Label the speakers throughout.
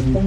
Speaker 1: What's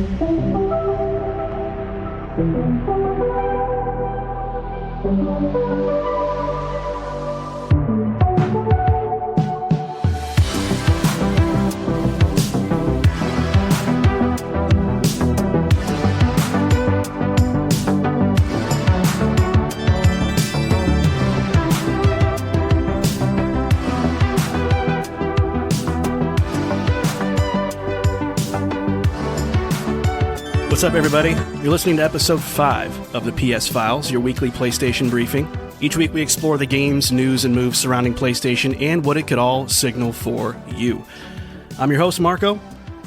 Speaker 1: up, everybody? You're listening to episode 5 of the PS Files, your weekly PlayStation briefing. Each week we explore the games, news, and moves surrounding PlayStation and what it could all signal for you. I'm your host, Marco.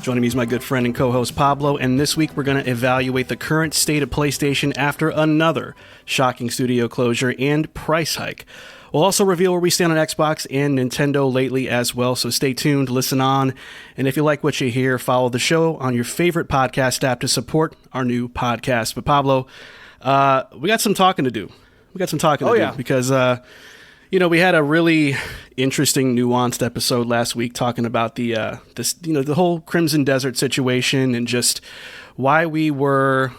Speaker 1: Joining me is my good friend and co-host, Pablo, and this week we're going to evaluate the current state of PlayStation after another shocking studio closure and price hike. We'll also reveal where we stand on Xbox and Nintendo lately as well, so stay tuned, listen on, and if you like what you hear, follow the show on your favorite podcast app to support our new podcast. But Pablo, we got some talking to do. Because, we had a really interesting, nuanced episode last week talking about the whole Crimson Desert situation and just why we were,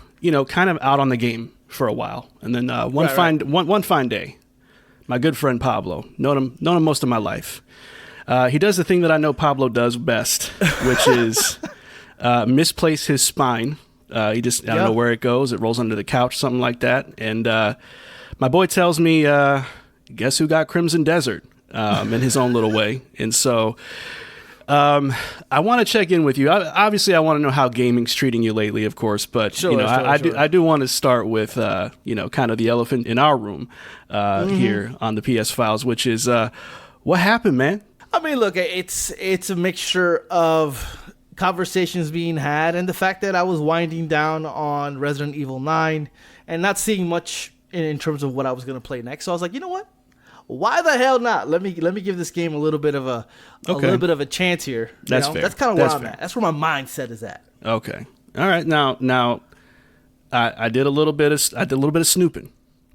Speaker 1: kind of out on the game for a while. And then one fine day, my good friend Pablo, known him most of my life. He does the thing that I know Pablo does best, which is misplace his spine. I don't know where it goes. It rolls under the couch, something like that. And my boy tells me, guess who got Crimson Desert in his own little way. And so I want to check in with you. Obviously, I want to know how gaming's treating you lately, of course. But I do want to start with kind of the elephant in our room here on the PS Files, which is what happened, man?
Speaker 2: I mean, look, it's a mixture of conversations being had and the fact that I was winding down on Resident Evil 9 and not seeing much in terms of what I was going to play next. So I was like, you know what? Why the hell not? Let me give this game a little bit of a chance here.
Speaker 1: That's fair.
Speaker 2: That's kind of where I'm at. That's where my mindset is at.
Speaker 1: Okay. All right. Now, I did a little bit of snooping.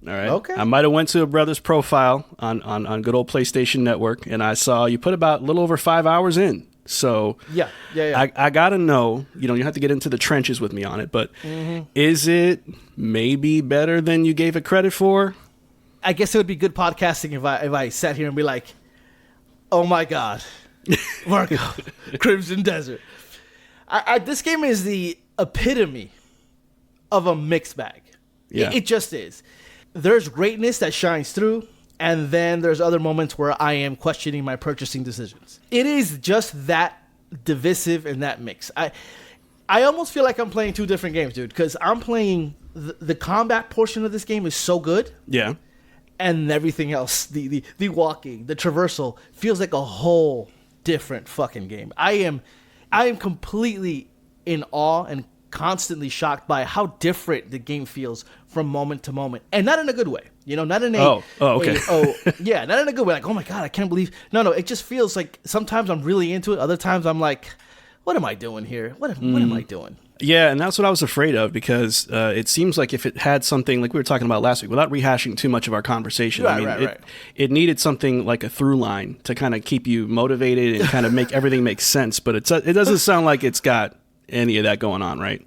Speaker 1: All right. Okay. I might have went to a brother's profile on good old PlayStation Network, and I saw you put about a little over 5 hours in. So
Speaker 2: yeah.
Speaker 1: I gotta know. You have to get into the trenches with me on it, but is it maybe better than you gave it credit for?
Speaker 2: I guess it would be good podcasting if I sat here and be like, oh my God, Marco, Crimson Desert. This game is the epitome of a mixed bag.
Speaker 1: Yeah.
Speaker 2: It just is. There's greatness that shines through, and then there's other moments where I am questioning my purchasing decisions. It is just that divisive and that mix. I almost feel like I'm playing two different games, dude, because I'm playing the combat portion of this game is so good.
Speaker 1: Yeah.
Speaker 2: And everything else, the walking, the traversal, feels like a whole different fucking game. I am completely in awe and constantly shocked by how different the game feels from moment to moment, and not in a good way. Not in a not in a good way. Like, oh my God, I can't believe. No, it just feels like sometimes I'm really into it. Other times I'm like, what am I doing here? What am I doing?
Speaker 1: Yeah, and that's what I was afraid of, because it seems like if it had something like we were talking about last week, without rehashing too much of our conversation,
Speaker 2: right.
Speaker 1: It needed something like a through line to kind of keep you motivated and kind of make everything make sense. But it doesn't sound like it's got any of that going on, right?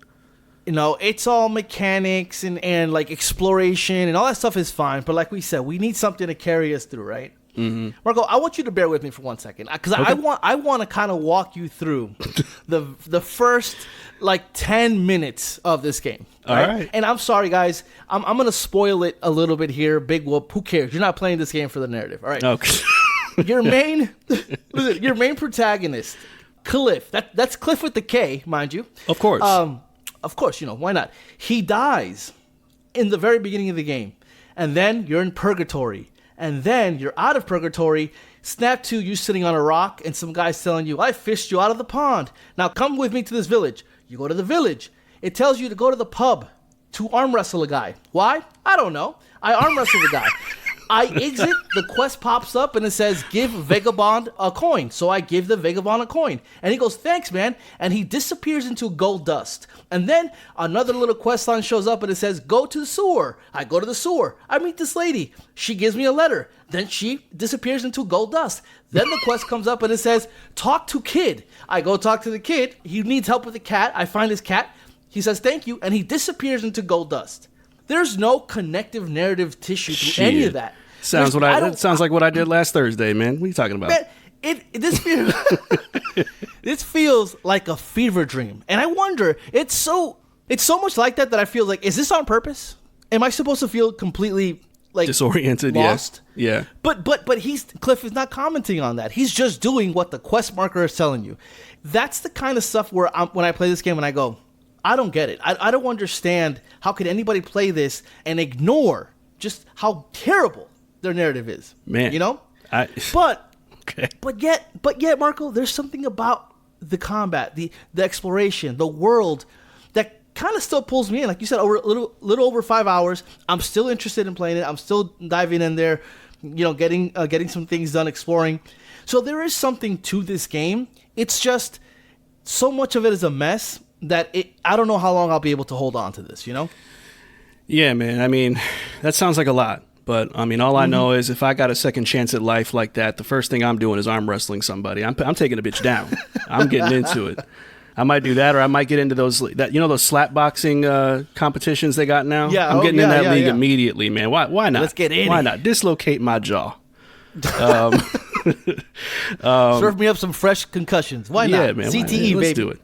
Speaker 2: It's all mechanics and like exploration and all that stuff is fine. But like we said, we need something to carry us through, right? Mm-hmm. Marco, I want you to bear with me for 1 second, because okay. I want to kind of walk you through the first like 10 minutes of this game. Right?
Speaker 1: All right.
Speaker 2: And I'm sorry, guys. I'm going to spoil it a little bit here. Big whoop. Who cares? You're not playing this game for the narrative. All right.
Speaker 1: Okay.
Speaker 2: Your main protagonist, Cliff. That's Cliff with the K, mind you.
Speaker 1: Of course.
Speaker 2: Why not? He dies in the very beginning of the game. And then you're in purgatory. And then you're out of purgatory. Snap to you sitting on a rock and some guy's telling you, I fished you out of the pond. Now come with me to this village. You go to the village. It tells you to go to the pub to arm wrestle a guy. Why? I don't know. I arm wrestle the guy. I exit, the quest pops up, and it says, give Vagabond a coin. So I give the Vagabond a coin. And he goes, thanks, man. And he disappears into gold dust. And then another little quest line shows up, and it says, go to the sewer. I go to the sewer. I meet this lady. She gives me a letter. Then she disappears into gold dust. Then the quest comes up, and it says, talk to kid. I go talk to the kid. He needs help with the cat. I find his cat. He says thank you, and he disappears into gold dust. There's no connective narrative tissue to any of that.
Speaker 1: Sounds like what I did last Thursday, man. What are you talking about?
Speaker 2: Man, this feels like a fever dream, and I wonder. It's so much like that I feel like, is this on purpose? Am I supposed to feel completely like
Speaker 1: disoriented,
Speaker 2: lost?
Speaker 1: Yeah.
Speaker 2: But Cliff is not commenting on that. He's just doing what the quest marker is telling you. That's the kind of stuff where when I play this game and I go, I don't get it. I don't understand how could anybody play this and ignore just how terrible their narrative is.
Speaker 1: Man,
Speaker 2: you know. But yet, Marco, there's something about the combat, the exploration, the world that kind of still pulls me in. Like you said, over a little over 5 hours. I'm still interested in playing it. I'm still diving in there, getting some things done, exploring. So there is something to this game. It's just so much of it is a mess that I don't know how long I'll be able to hold on to this.
Speaker 1: Yeah, man. I mean, that sounds like a lot. But, I mean, all I know is if I got a second chance at life like that, the first thing I'm doing is arm wrestling somebody. I'm taking a bitch down. I'm getting into it. I might do that, or I might get into those slap boxing competitions they got now.
Speaker 2: Yeah,
Speaker 1: I'm getting in that league immediately, man. Why not?
Speaker 2: Let's get in.
Speaker 1: Why not? Dislocate my jaw.
Speaker 2: Serve me up some fresh concussions. Why not?
Speaker 1: Yeah, man.
Speaker 2: CTE,
Speaker 1: let's
Speaker 2: baby.
Speaker 1: do it.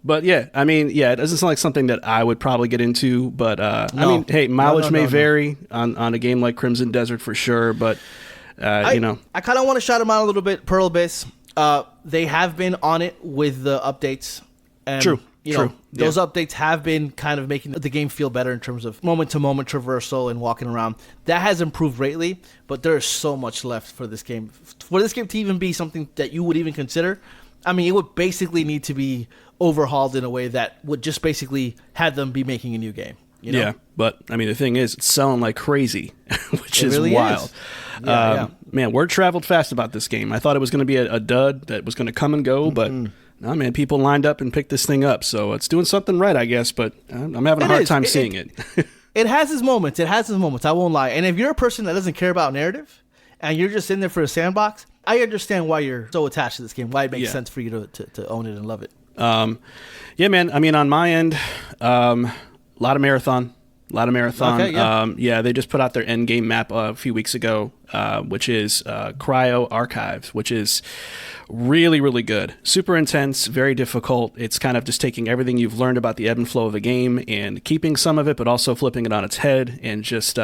Speaker 1: But yeah, I mean, it doesn't sound like something that I would probably get into. But I mean, hey, mileage may vary on a game like Crimson Desert for sure. But I kind of
Speaker 2: want to shout them out a little bit. Pearl Abyss, they have been on it with the updates. And,
Speaker 1: True.
Speaker 2: Those updates have been kind of making the game feel better in terms of moment-to-moment traversal and walking around. That has improved greatly, but there is so much left for this game. For this game to even be something that you would even consider, I mean, it would basically need to be overhauled in a way that would just basically have them be making a new game.
Speaker 1: Yeah, but I mean, the thing is, it's selling like crazy, which is
Speaker 2: really
Speaker 1: wild.
Speaker 2: Yeah.
Speaker 1: Man, word traveled fast about this game. I thought it was going to be a dud that was going to come and go, but no, man, people lined up and picked this thing up. So it's doing something right, I guess, but I'm having a hard time seeing it.
Speaker 2: It has its moments. I won't lie. And if you're a person that doesn't care about narrative and you're just in there for a sandbox, I understand why you're so attached to this game, why it makes sense for you to own it and love it.
Speaker 1: Yeah, man. I mean, on my end, a lot of marathon.
Speaker 2: Okay,
Speaker 1: yeah. They just put out their end game map a few weeks ago, which is Cryo Archives, which is really, really good. Super intense, very difficult. It's kind of just taking everything you've learned about the ebb and flow of a game and keeping some of it, but also flipping it on its head and just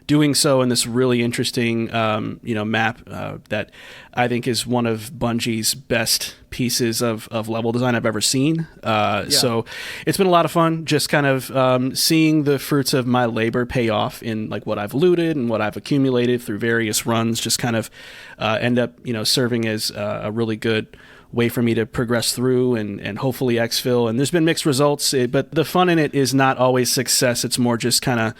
Speaker 1: doing so in this really interesting, map that I think is one of Bungie's best pieces of level design I've ever seen. So it's been a lot of fun just kind of seeing the fruits of my labor pay off in like what I've looted and what I've accumulated through various runs, just kind of end up, serving as a really good way for me to progress through and hopefully exfil. And there's been mixed results, but the fun in it is not always success. It's more just kind of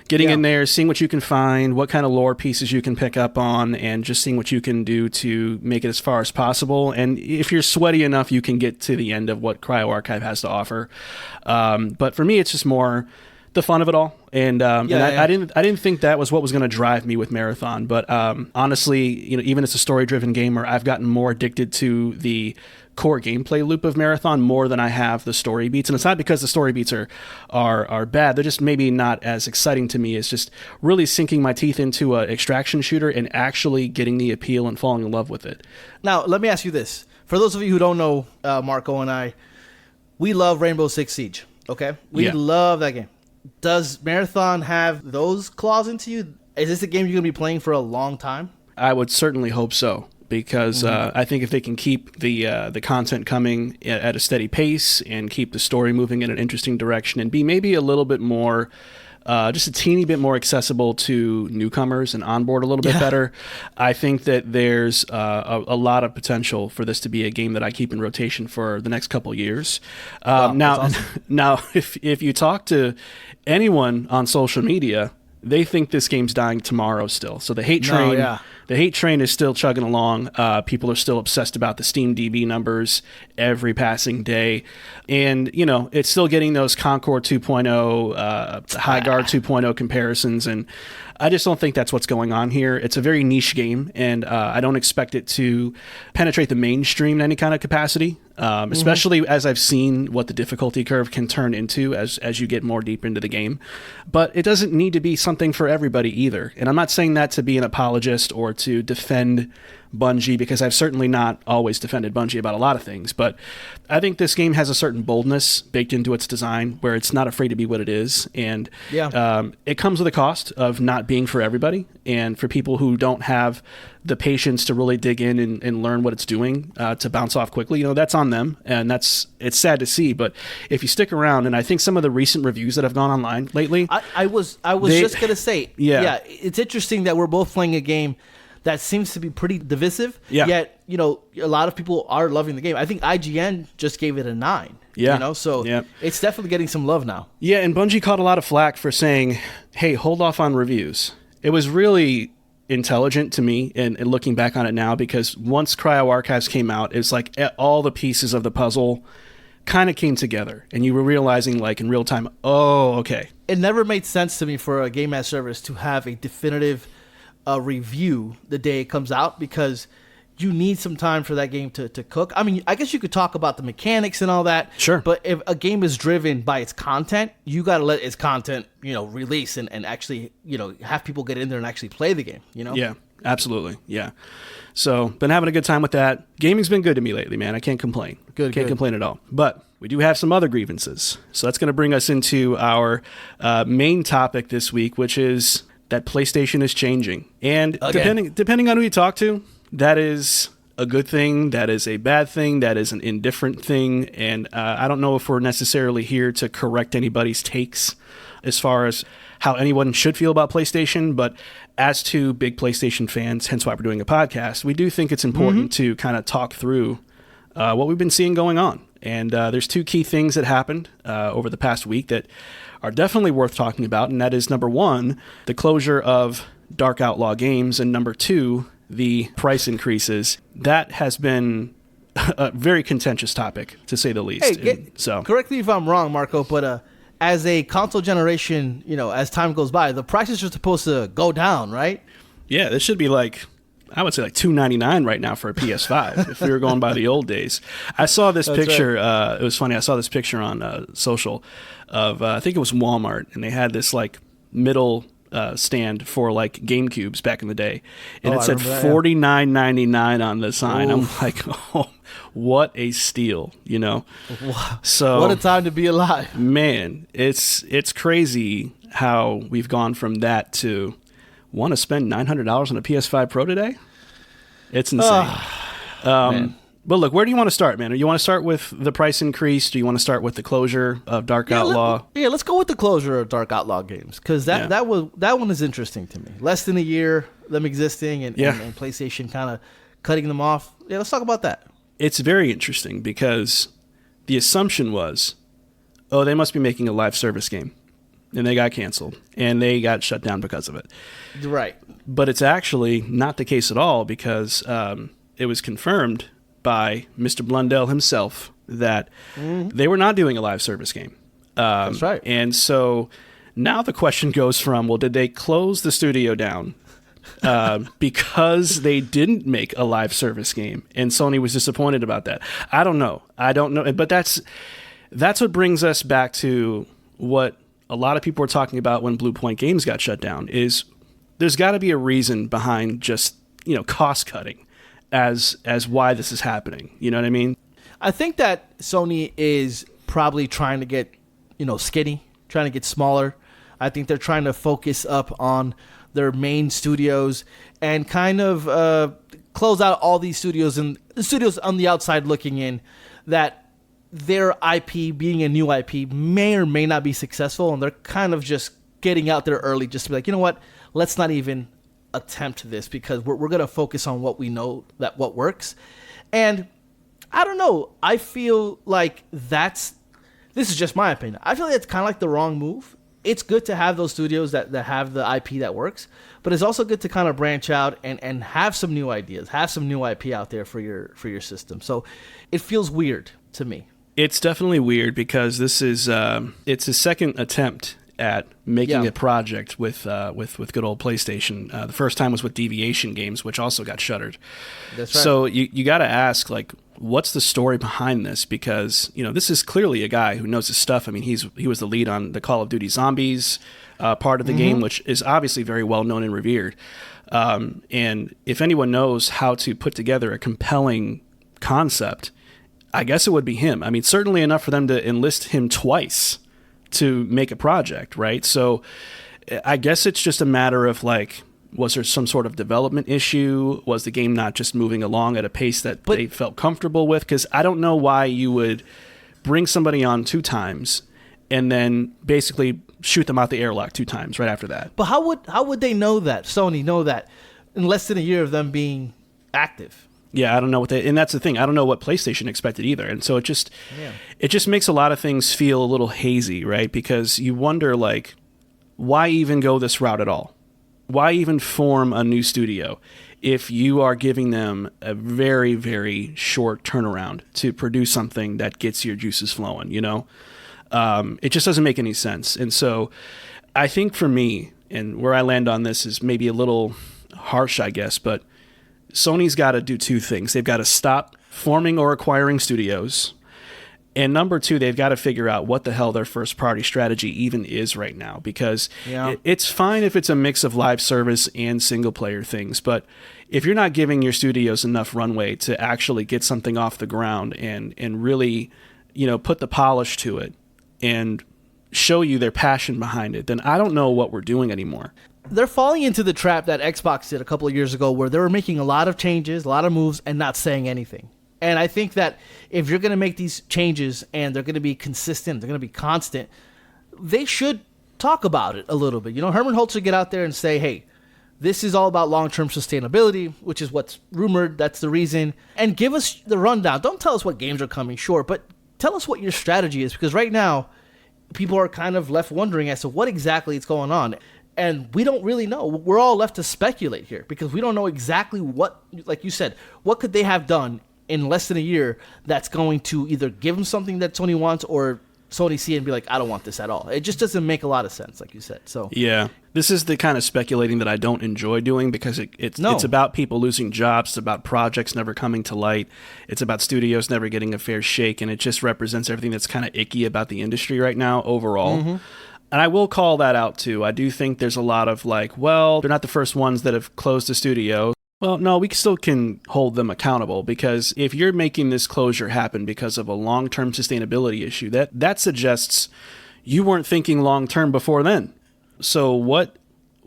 Speaker 1: getting in there, seeing what you can find, what kind of lore pieces you can pick up on, and just seeing what you can do to make it as far as possible. And if you're sweaty enough, you can get to the end of what Cryo Archive has to offer. But for me, it's just more the fun of it all. And I didn't think that was what was going to drive me with Marathon. But honestly, even as a story-driven gamer, I've gotten more addicted to the core gameplay loop of Marathon more than I have the story beats. And it's not because the story beats are bad. They're just maybe not as exciting to me as just really sinking my teeth into an extraction shooter and actually getting the appeal and falling in love with it.
Speaker 2: Now, let me ask you this. For those of you who don't know, Marco and I, we love Rainbow Six Siege. Okay? We love that game. Does Marathon have those claws into you? Is this a game you're going to be playing for a long time?
Speaker 1: I would certainly hope so, because I think if they can keep the content coming at a steady pace and keep the story moving in an interesting direction and be maybe a little bit more, just a teeny bit more accessible to newcomers and onboard a little bit better, I think that there's a lot of potential for this to be a game that I keep in rotation for the next couple years. Now, if you talk to anyone on social media, they think this game's dying tomorrow still. So the hate train, the hate train is still chugging along. People are still obsessed about the Steam DB numbers every passing day. And, it's still getting those Concord 2.0, High Guard 2.0 comparisons. And I just don't think that's what's going on here. It's a very niche game, and I don't expect it to penetrate the mainstream in any kind of capacity, especially as I've seen what the difficulty curve can turn into as you get more deep into the game. But it doesn't need to be something for everybody either. And I'm not saying that to be an apologist or to defend Bungie, because I've certainly not always defended Bungie about a lot of things, but I think this game has a certain boldness baked into its design where it's not afraid to be what it is, and it comes with a cost of not being for everybody, and for people who don't have the patience to really dig in and learn what it's doing, to bounce off quickly, that's on them, and it's sad to see. But if you stick around, and I think some of the recent reviews that have gone online lately,
Speaker 2: I was just gonna say,
Speaker 1: yeah,
Speaker 2: it's interesting that we're both playing a game that seems to be pretty divisive.
Speaker 1: Yeah.
Speaker 2: Yet, a lot of people are loving the game. I think IGN just gave it a 9.
Speaker 1: Yeah.
Speaker 2: So it's definitely getting some love now.
Speaker 1: Yeah, and Bungie caught a lot of flack for saying, hey, hold off on reviews. It was really intelligent to me, and looking back on it now, because once Cryo Archives came out, it's like all the pieces of the puzzle kind of came together, and you were realizing, like, in real time, oh, okay.
Speaker 2: It never made sense to me for a game as service to have a definitive review the day it comes out, because you need some time for that game to cook. I mean, I guess you could talk about the mechanics and all that.
Speaker 1: Sure.
Speaker 2: But if a game is driven by its content, you got to let its content, release and actually, have people get in there and actually play the game,
Speaker 1: Yeah, absolutely. Yeah. So, been having a good time with that. Gaming's been good to me lately, man. I can't complain. Can't complain at all. But we do have some other grievances. So that's going to bring us into our main topic this week, which is that PlayStation is changing. And depending on who you talk to, that is a good thing, that is a bad thing, that is an indifferent thing. And I don't know if we're necessarily here to correct anybody's takes as far as how anyone should feel about PlayStation. But as two big PlayStation fans, hence why we're doing a podcast, we do think it's important to kind of talk through what we've been seeing going on. And there's two key things that happened over the past week that are definitely worth talking about, and that is, number one, the closure of Dark Outlaw Games, and number two, the price increases. That has been a very contentious topic, to say the least.
Speaker 2: Hey, correct me if I'm wrong, Marco, but as a console generation, as time goes by, the prices are supposed to go down, right?
Speaker 1: Yeah, this should be I would say $299 right now for a PS5 if we were going by the old days. I saw this picture. Right. It was funny. I saw this picture on social of I think it was Walmart, and they had this middle stand for GameCubes back in the day, and it said $49.99 on the sign. Oof. I'm like, oh, what a steal, So
Speaker 2: what a time to be alive,
Speaker 1: man. It's crazy how we've gone from that to want to spend $900 on a PS5 Pro today? It's insane. But look, where do you want to start, man? Do you want to start with the price increase? Do you want to start with the closure of Dark Outlaw?
Speaker 2: Let's go with the closure of Dark Outlaw Games, because that one is interesting to me. Less than a year, them existing, and PlayStation kind of cutting them off. Yeah, let's talk about that.
Speaker 1: It's very interesting because the assumption was, they must be making a live service game. And they got canceled, and they got shut down because of it.
Speaker 2: Right.
Speaker 1: But it's actually not the case at all, because it was confirmed by Mr. Blundell himself that they were not doing a live service game.
Speaker 2: That's right.
Speaker 1: And so now the question goes from, did they close the studio down because they didn't make a live service game, and Sony was disappointed about that? I don't know. But that's what brings us back to what a lot of people were talking about when Blue Point Games got shut down, is there's got to be a reason behind just, cost cutting as why this is happening. You know what I mean?
Speaker 2: I think that Sony is probably trying to get, skinny, trying to get smaller. I think they're trying to focus up on their main studios and kind of close out all these studios, and the studios on the outside looking in, that their IP, being a new IP, may or may not be successful, and they're kind of just getting out there early just to be like, you know what, let's not even attempt this, because we're going to focus on what we know, that what works. And I don't know, I feel like this is just my opinion, I feel like it's kind of like the wrong move. It's good to have those studios that have the IP that works, but it's also good to kind of branch out and have some new ideas, have some new IP out there for your system. So it feels weird to me.
Speaker 1: It's definitely weird, because this is it's his second attempt at making
Speaker 2: Yeah.
Speaker 1: a project with good old PlayStation. The first time was with Deviation Games, which also got shuttered.
Speaker 2: That's right.
Speaker 1: So you got to ask, like, what's the story behind this? Because this is clearly a guy who knows his stuff. I mean, he was the lead on the Call of Duty Zombies part of the game, which is obviously very well known and revered. And if anyone knows how to put together a compelling concept, I guess it would be him. I mean, certainly enough for them to enlist him twice to make a project, right? So I guess it's just a matter of, like, was there some sort of development issue? Was the game not just moving along at a pace that they felt comfortable with? Because I don't know why you would bring somebody on 2 times and then basically shoot them out the airlock 2 times right after that.
Speaker 2: But how would they know that, Sony know that, in less than a year of them being active?
Speaker 1: Yeah, I don't know and that's the thing. I don't know what PlayStation expected either. And so it just makes a lot of things feel a little hazy, right? Because you wonder, like, why even go this route at all? Why even form a new studio if you are giving them a very, very short turnaround to produce something that gets your juices flowing, It just doesn't make any sense. And so I think for me, and where I land on this is maybe a little harsh, I guess, but Sony's got to do 2 things. They've got to stop forming or acquiring studios. And number 2, they've got to figure out what the hell their first-party strategy even is right now. Because it's fine if it's a mix of live service and single-player things. But if you're not giving your studios enough runway to actually get something off the ground and really, put the polish to it and show you their passion behind it, then I don't know what we're doing anymore.
Speaker 2: They're falling into the trap that Xbox did a couple of years ago, where they were making a lot of changes, a lot of moves, and not saying anything. And I think that if you're going to make these changes and they're going to be consistent, they're going to be constant, they should talk about it a little bit. Herman Holtz should get out there and say, hey, this is all about long-term sustainability, which is what's rumored. That's the reason. And give us the rundown. Don't tell us what games are coming, sure, but tell us what your strategy is, because right now people are kind of left wondering as to what exactly is going on. And we don't really know. We're all left to speculate here because we don't know exactly what, like you said, what could they have done in less than a year that's going to either give them something that Sony wants or Sony see it and be like, I don't want this at all. It just doesn't make a lot of sense, like you said. So
Speaker 1: yeah, this is the kind of speculating that I don't enjoy doing because it's about people losing jobs. It's about projects never coming to light. It's about studios never getting a fair shake, and it just represents everything that's kind of icky about the industry right now overall. And I will call that out too. I do think there's a lot of like, well, they're not the first ones that have closed the studio. Well, no, we still can hold them accountable because if you're making this closure happen because of a long-term sustainability issue, that suggests you weren't thinking long-term before then. So what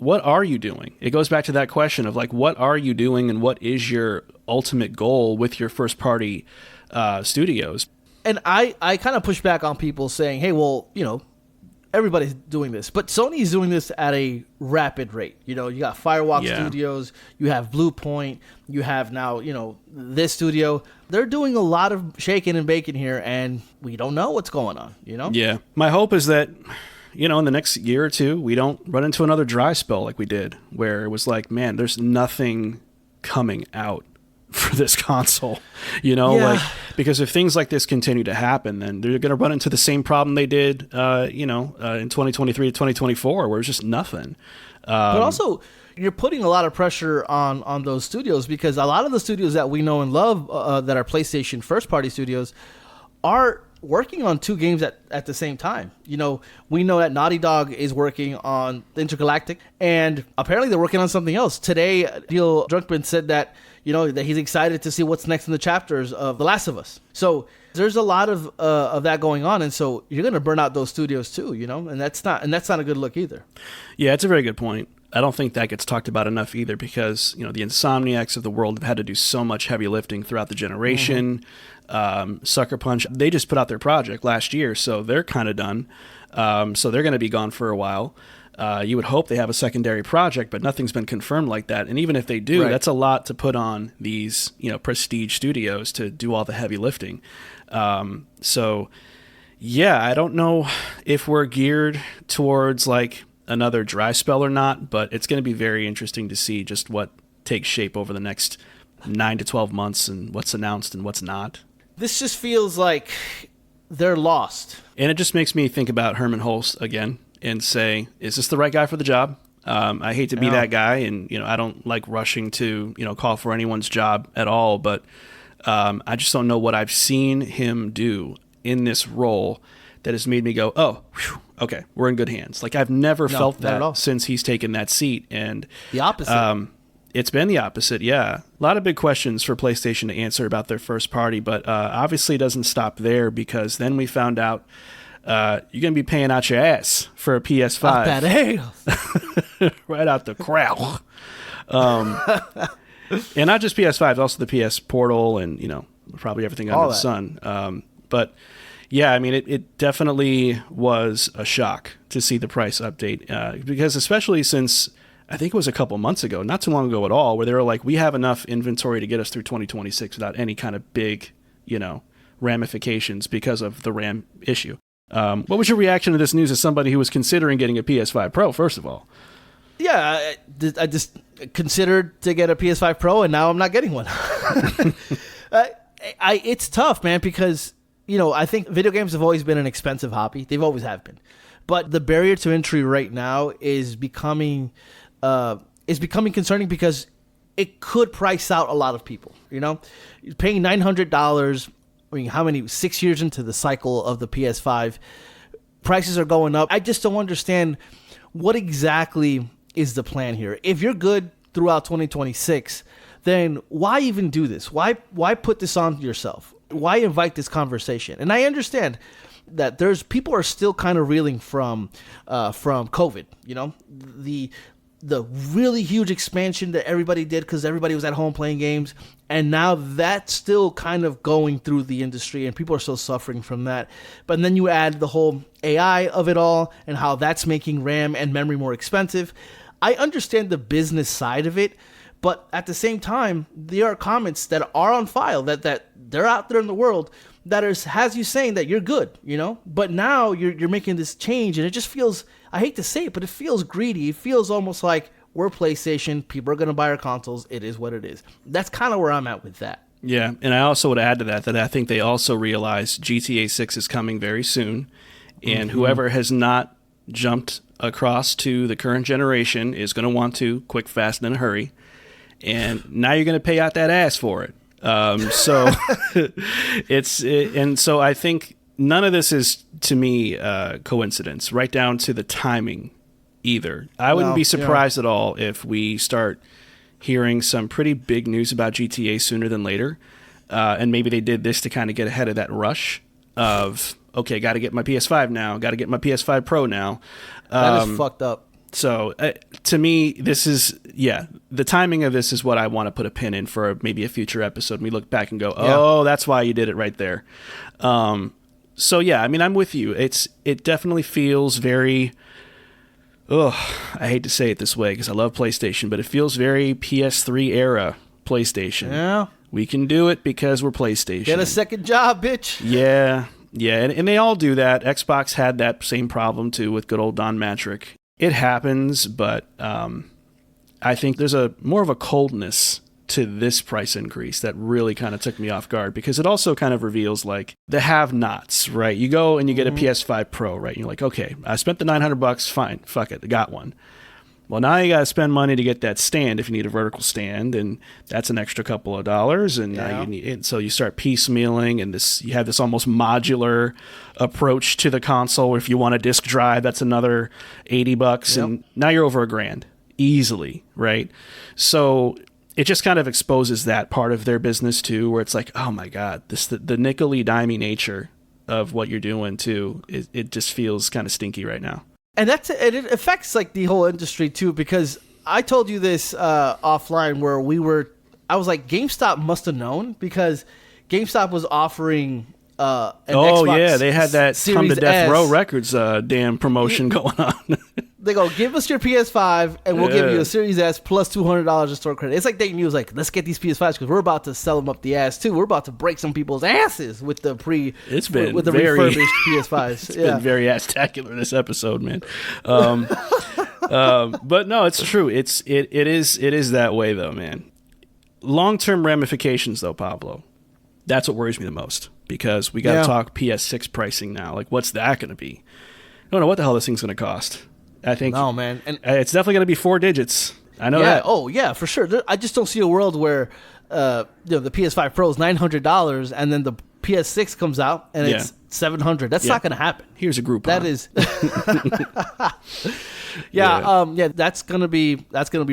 Speaker 1: are you doing? It goes back to that question of like, what are you doing and what is your ultimate goal with your first-party studios? And
Speaker 2: I kind of push back on people saying, hey, well, everybody's doing this, but Sony's doing this at a rapid rate. You got Firewalk Studios, you have Blue Point, you have now, this studio. They're doing a lot of shaking and baking here, and we don't know what's going on,
Speaker 1: Yeah. My hope is that, in the next year or 2, we don't run into another dry spell like we did, where it was like, man, there's nothing coming out for this console, like, because if things like this continue to happen, then they're going to run into the same problem they did, in 2023 to 2024, where it's just nothing.
Speaker 2: But also, you're putting a lot of pressure on those studios because a lot of the studios that we know and love that are PlayStation first-party studios are working on 2 games at the same time. We know that Naughty Dog is working on Intergalactic, and apparently they're working on something else. Today, Neil Druckmann said that that he's excited to see what's next in the chapters of The Last of Us. So there's a lot of that going on, and so you're going to burn out those studios too, and that's not a good look either. Yeah,
Speaker 1: it's a very good point. I don't think that gets talked about enough either because the Insomniacs of the world have had to do so much heavy lifting throughout the generation. Sucker Punch, they just put out their project last year, so they're kind of done. So they're going to be gone for a while. You would hope they have a secondary project, but nothing's been confirmed like that. And even if they do, that's a lot to put on these, prestige studios to do all the heavy lifting. So, yeah, I don't know if we're geared towards like another dry spell or not, but it's going to be very interesting to see just what takes shape over the next 9 to 12 months and what's announced and what's not.
Speaker 2: This just feels like they're lost.
Speaker 1: And it just makes me think about Herman Hulst again and say, is this the right guy for the job? I hate to be that guy, and I don't like rushing to call for anyone's job at all, but I just don't know what I've seen him do in this role that has made me go, oh, whew, okay, we're in good hands. Like, I've never felt that since he's taken that seat. And
Speaker 2: the opposite.
Speaker 1: It's been the opposite, yeah. A lot of big questions for PlayStation to answer about their first party, but obviously it doesn't stop there, because then we found out you're going to be paying out your ass for a PS5. Right out the crowd. And not just PS5, also the PS Portal and, probably everything under the sun. But yeah, I mean, it definitely was a shock to see the price update, because especially since I think it was a couple months ago, not too long ago at all, where they were like, we have enough inventory to get us through 2026 without any kind of big, ramifications because of the RAM issue. What was your reaction to this news as somebody who was considering getting a PS5 Pro, first of all?
Speaker 2: Yeah, I just considered to get a PS5 Pro, and now I'm not getting one. It's tough, man, because I think video games have always been an expensive hobby. They've always have been, but the barrier to entry right now is becoming concerning, because it could price out a lot of people. You're paying $900. I mean, how many 6 years into the cycle of the PS5, prices are going up. I just don't understand what exactly is the plan here. If you're good throughout 2026, then why even do this? Why put this on yourself? Why invite this conversation? And I understand that people are still kind of reeling from COVID. The really huge expansion that everybody did because everybody was at home playing games, and now that's still kind of going through the industry, and people are still suffering from that. But then you add the whole AI of it all and how that's making RAM and memory more expensive. I understand the business side of it, but at the same time, there are comments that are on file that they're out there in the world that has you saying that you're good, But now you're making this change, and it just feels, I hate to say it, but it feels greedy. It feels almost like we're PlayStation. People are going to buy our consoles. It is what it is. That's kind of where I'm at with that.
Speaker 1: Yeah, and I also would add to that I think they also realize GTA 6 is coming very soon, and whoever has not jumped across to the current generation is going to want to quick, fast, and in a hurry. And now you're going to pay out that ass for it. So so I think none of this is, to me, coincidence, right down to the timing either. I wouldn't be surprised at all if we start hearing some pretty big news about GTA sooner than later. And maybe they did this to kind of get ahead of that rush of, okay, got to get my PS5 now, got to get my PS5 Pro now.
Speaker 2: That is fucked up.
Speaker 1: So to me, this is, the timing of this is what I want to put a pin in for maybe a future episode. And we look back and go, that's why you did it right there. So yeah, I mean, I'm with you. It definitely feels very, I hate to say it this way because I love PlayStation, but it feels very PS3 era PlayStation.
Speaker 2: Yeah.
Speaker 1: We can do it because we're PlayStation.
Speaker 2: Get a second job, bitch.
Speaker 1: Yeah. And they all do that. Xbox had that same problem too with good old Don Matrick. It happens, but I think there's more of a coldness to this price increase that really kind of took me off guard, because it also kind of reveals like the have-nots, right? You go and you get a PS5 Pro, right? And you're like, okay, I spent the $900, fine, fuck it, I got one. Well, now you got to spend money to get that stand if you need a vertical stand, and that's an extra couple of dollars. And now you need it. So you start piecemealing, and you have this almost modular approach to the console. If you want a disk drive, that's another $80, and now you're over $1,000 easily, right? So it just kind of exposes that part of their business too, where it's like, oh my god, the nickel-y dimey nature of what you're doing too. It just feels kind of stinky right now.
Speaker 2: And it affects like the whole industry too, because I told you this offline where I was like, GameStop must have known, because GameStop was offering an Xbox
Speaker 1: they had that
Speaker 2: Series
Speaker 1: Come to Death
Speaker 2: S.
Speaker 1: Row Records damn promotion going on.
Speaker 2: They go, give us your PS5 and we'll give you a Series S plus $200 of store credit. It's like dating you. Like, let's get these PS5s because we're about to sell them up the ass too. We're about to break some people's asses with the refurbished PS5s.
Speaker 1: It's been very ass-tacular this episode, man. But no, it's true. It is that way though, man. Long-term ramifications though, Pablo. That's what worries me the most, because we got to talk PS6 pricing now. Like, what's that going to be? don't know what the hell this thing's going to cost. I think
Speaker 2: No, man. And
Speaker 1: it's definitely going to be 4 digits. I know
Speaker 2: yeah,
Speaker 1: that.
Speaker 2: oh yeah, for sure. I just don't see a world where the PS5 Pro is $900 and then the PS6 comes out and it's $700. That's not going to happen.
Speaker 1: Here's a Groupon.
Speaker 2: That is, that's gonna be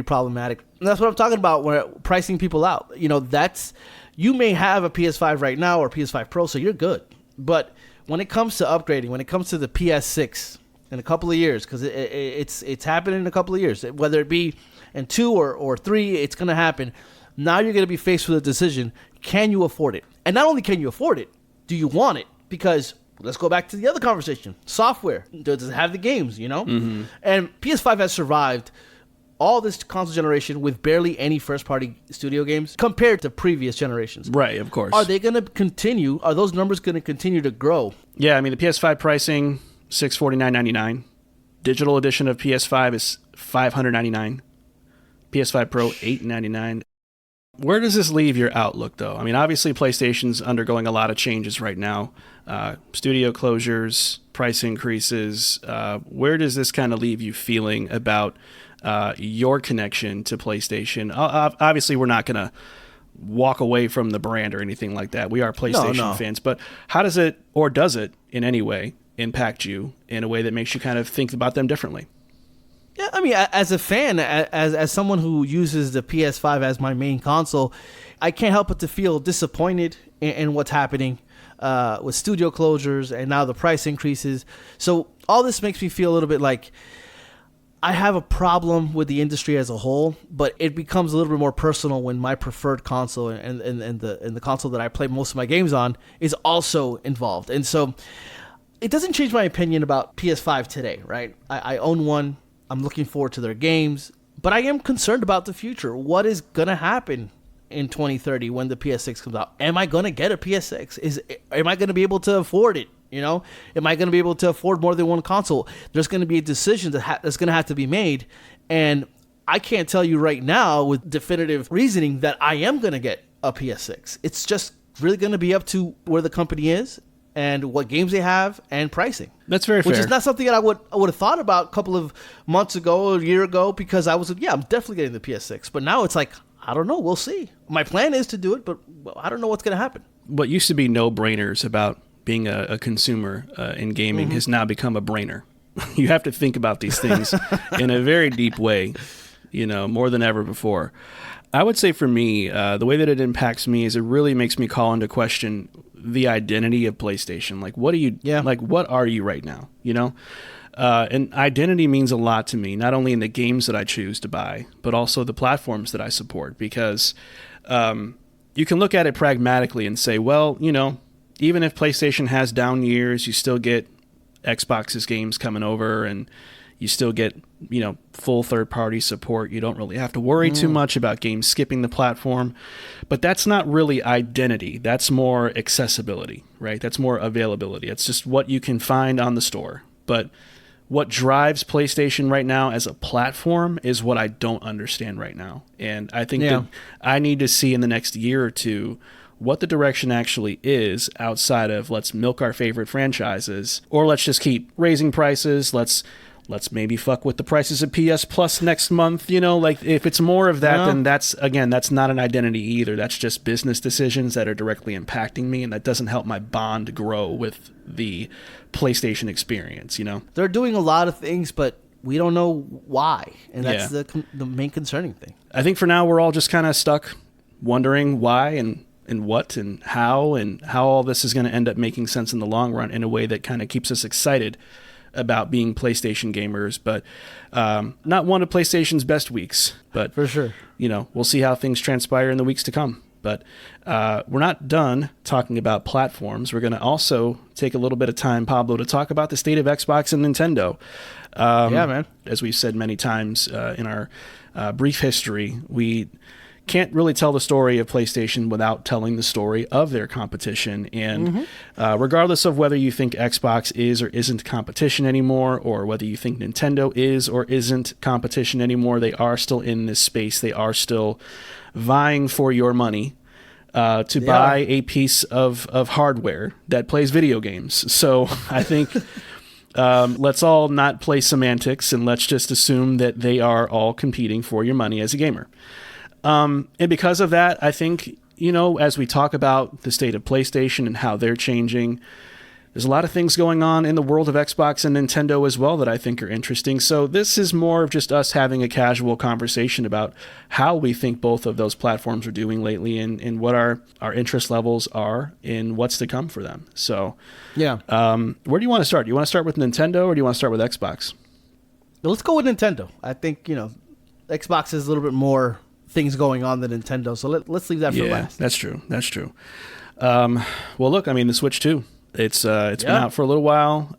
Speaker 2: problematic. And that's what I'm talking about when pricing people out. You may have a PS5 right now or PS5 Pro, so you're good. But when it comes to upgrading, when it comes to the PS6 in a couple of years, because it's happening in a couple of years, whether it be in 2 or 3, it's gonna happen. Now you're gonna be faced with a decision: can you afford it? And not only can you afford it, do you want it? Because let's go back to the other conversation. Software. Does it have the games, Mm-hmm. And PS5 has survived all this console generation with barely any first-party studio games compared to previous generations.
Speaker 1: Right, of course.
Speaker 2: Are they going to continue? Are those numbers going to continue to grow?
Speaker 1: Yeah, I mean, the PS5 pricing, $649.99. Digital edition of PS5 is $599. PS5 Pro, $899. Where does this leave your outlook, though? I mean, obviously, PlayStation's undergoing a lot of changes right now. Studio closures, price increases. Where does this kind of leave you feeling about your connection to PlayStation? Obviously, we're not going to walk away from the brand or anything like that. We are PlayStation fans. But how does it, or does it in any way, impact you in a way that makes you kind of think about them differently?
Speaker 2: Yeah, I mean, as a fan, as someone who uses the PS5 as my main console, I can't help but to feel disappointed in what's happening with studio closures and now the price increases. So all this makes me feel a little bit like I have a problem with the industry as a whole, but it becomes a little bit more personal when my preferred console and the console that I play most of my games on is also involved. And so it doesn't change my opinion about PS5 today, right? I own one. I'm looking forward to their games, but I am concerned about the future. What is going to happen in 2030 when the PS6 comes out? Am I going to get a PS6? Am I going to be able to afford it? Am I going to be able to afford more than one console? There's going to be a decision that's going to have to be made, and I can't tell you right now with definitive reasoning that I am going to get a PS6. It's just really going to be up to where the company is and what games they have and pricing.
Speaker 1: That's very fair.
Speaker 2: Which is not something that I would have thought about a couple of months ago or a year ago, because I'm definitely getting the PS6. But now it's like, I don't know. We'll see. My plan is to do it, but I don't know what's going to happen.
Speaker 1: What used to be no-brainers about being a consumer in gaming has now become a brainer. You have to think about these things in a very deep way, more than ever before. I would say for me, the way that it impacts me is it really makes me call into question the identity of PlayStation. Like, what are you right now? And identity means a lot to me, not only in the games that I choose to buy, but also the platforms that I support, because you can look at it pragmatically and say, well, even if PlayStation has down years, you still get Xbox's games coming over and you still get, full third-party support. You don't really have to worry too much about games skipping the platform. But that's not really identity. That's more accessibility, right? That's more availability. It's just what you can find on the store. But what drives PlayStation right now as a platform is what I don't understand right now. And I think that I need to see in the next year or two what the direction actually is outside of let's milk our favorite franchises, or let's just keep raising prices. Let's maybe fuck with the prices of PS Plus next month. If it's more of that, then that's not an identity either. That's just business decisions that are directly impacting me, and that doesn't help my bond grow with the PlayStation experience,
Speaker 2: They're doing a lot of things, but we don't know why, and that's the main concerning thing.
Speaker 1: I think for now we're all just kind of stuck wondering why and what and how all this is going to end up making sense in the long run in a way that kind of keeps us excited about being PlayStation gamers, but not one of PlayStation's best weeks. But
Speaker 2: for sure,
Speaker 1: we'll see how things transpire in the weeks to come. But we're not done talking about platforms. We're going to also take a little bit of time, Pablo, to talk about the state of Xbox and Nintendo.
Speaker 2: Man.
Speaker 1: As we've said many times in our brief history, we can't really tell the story of PlayStation without telling the story of their competition. And regardless of whether you think Xbox is or isn't competition anymore, or whether you think Nintendo is or isn't competition anymore, they are still in this space. They are still vying for your money to buy a piece of hardware that plays video games. So I think Let's all not play semantics, and let's just assume that they are all competing for your money as a gamer. And because of that, I think, as we talk about the state of PlayStation and how they're changing, there's a lot of things going on in the world of Xbox and Nintendo as well that I think are interesting. So this is more of just us having a casual conversation about how we think both of those platforms are doing lately and what our interest levels are in what's to come for them. So
Speaker 2: yeah.
Speaker 1: Where do you want to start? Do you want to start with Nintendo or do you want to start with Xbox?
Speaker 2: Let's go with Nintendo. I think, Xbox has a little bit more things going on than Nintendo. So let's leave that for last.
Speaker 1: That's true. Well, look, the Switch 2. It's been out for a little while.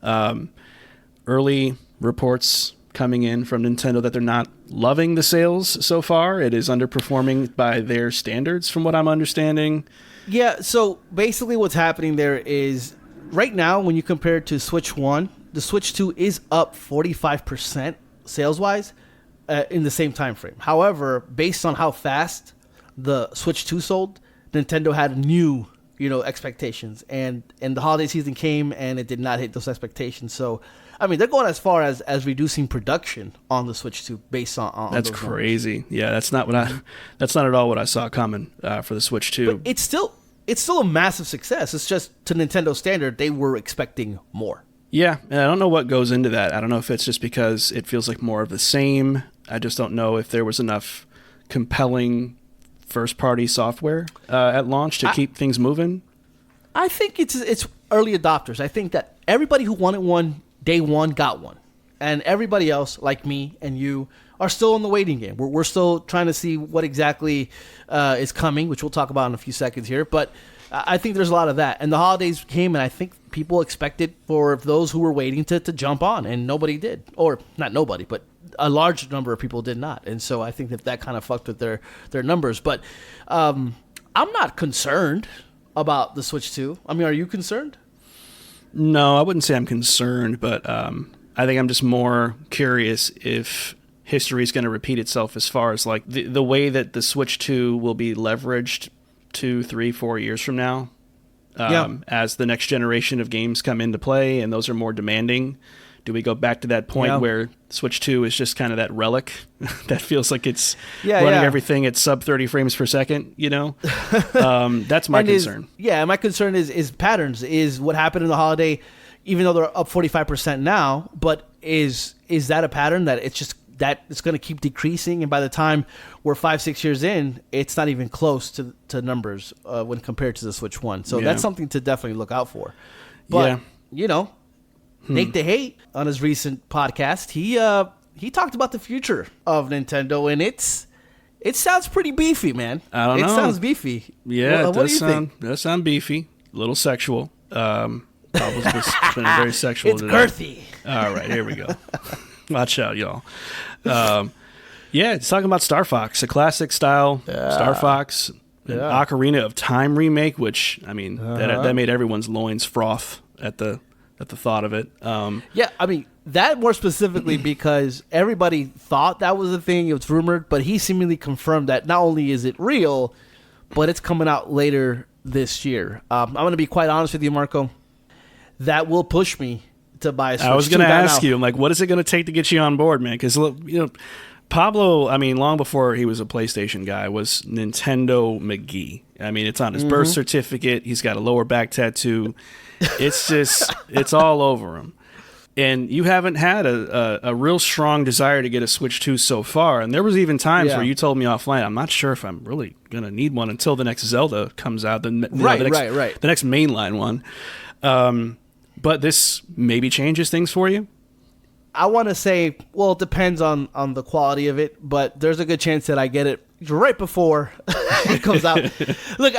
Speaker 1: Early reports coming in from Nintendo that they're not loving the sales so far. It is underperforming by their standards, from what I'm understanding.
Speaker 2: Yeah, so basically what's happening there is right now when you compare it to Switch 1, the Switch 2 is up 45% sales-wise in the same time frame. However, based on how fast the Switch 2 sold, Nintendo had new expectations, and the holiday season came and it did not hit those expectations. So, they're going as far as reducing production on the Switch 2 based on
Speaker 1: that's
Speaker 2: those
Speaker 1: crazy.
Speaker 2: numbers.
Speaker 1: Yeah, that's not at all what I saw coming for the Switch 2.
Speaker 2: But it's still a massive success. It's just to Nintendo standard, they were expecting more.
Speaker 1: Yeah, and I don't know what goes into that. I don't know if it's just because it feels like more of the same. I just don't know if there was enough compelling first-party software at launch to keep things moving.
Speaker 2: I think it's early adopters. I think that everybody who wanted one day one got one, and everybody else, like me and you, are still in the waiting game. We're still trying to see what exactly is coming, which we'll talk about in a few seconds here. But I think there's a lot of that. And the holidays came, and I think people expected for those who were waiting to jump on, and nobody did. Or not nobody, but a large number of people did not. And so I think that kind of fucked with their numbers. But I'm not concerned about the Switch 2. Are you concerned?
Speaker 1: No, I wouldn't say I'm concerned, but I think I'm just more curious if history is going to repeat itself as far as like the way that the Switch 2 will be leveraged 2, 3, 4 years from now as the next generation of games come into play and those are more demanding. Do we go back to that point where Switch 2 is just kind of that relic that feels like it's running everything at sub 30 frames per second, That's my concern.
Speaker 2: My concern is patterns, is what happened in the holiday, even though they're up 45% now, but is that a pattern that it's going to keep decreasing, and by the time we're 5-6 years in, it's not even close to numbers when compared to the Switch 1. So that's something to definitely look out for. But, Nate the Hate, on his recent podcast, he talked about the future of Nintendo, and it sounds pretty beefy, man.
Speaker 1: I don't know.
Speaker 2: It sounds beefy.
Speaker 1: Yeah,
Speaker 2: what do you think?
Speaker 1: It does sound beefy, a little sexual. Probably been very sexual
Speaker 2: it's
Speaker 1: today.
Speaker 2: girthy.
Speaker 1: All right, here we go. Watch out, y'all. It's talking about Star Fox, a classic style Star Fox, an Ocarina of Time remake, which, that made everyone's loins froth at the thought of it.
Speaker 2: That more specifically because everybody thought that was a thing. It was rumored, but he seemingly confirmed that not only is it real, but it's coming out later this year. I'm going to be quite honest with you, Marco. That will push me to buy a Switch 2.
Speaker 1: I was going to ask you, what is it going to take to get you on board, man? Because, Pablo, long before he was a PlayStation guy, was Nintendo McGee. It's on his birth certificate. He's got a lower back tattoo. It's just, it's all over him. And you haven't had a real strong desire to get a Switch 2 so far. And there was even times where you told me offline, I'm not sure if I'm really going to need one until the next Zelda comes out. The next mainline one. But this maybe changes things for you?
Speaker 2: I want to say, well, it depends on the quality of it, but there's a good chance that I get it right before it comes out. Look,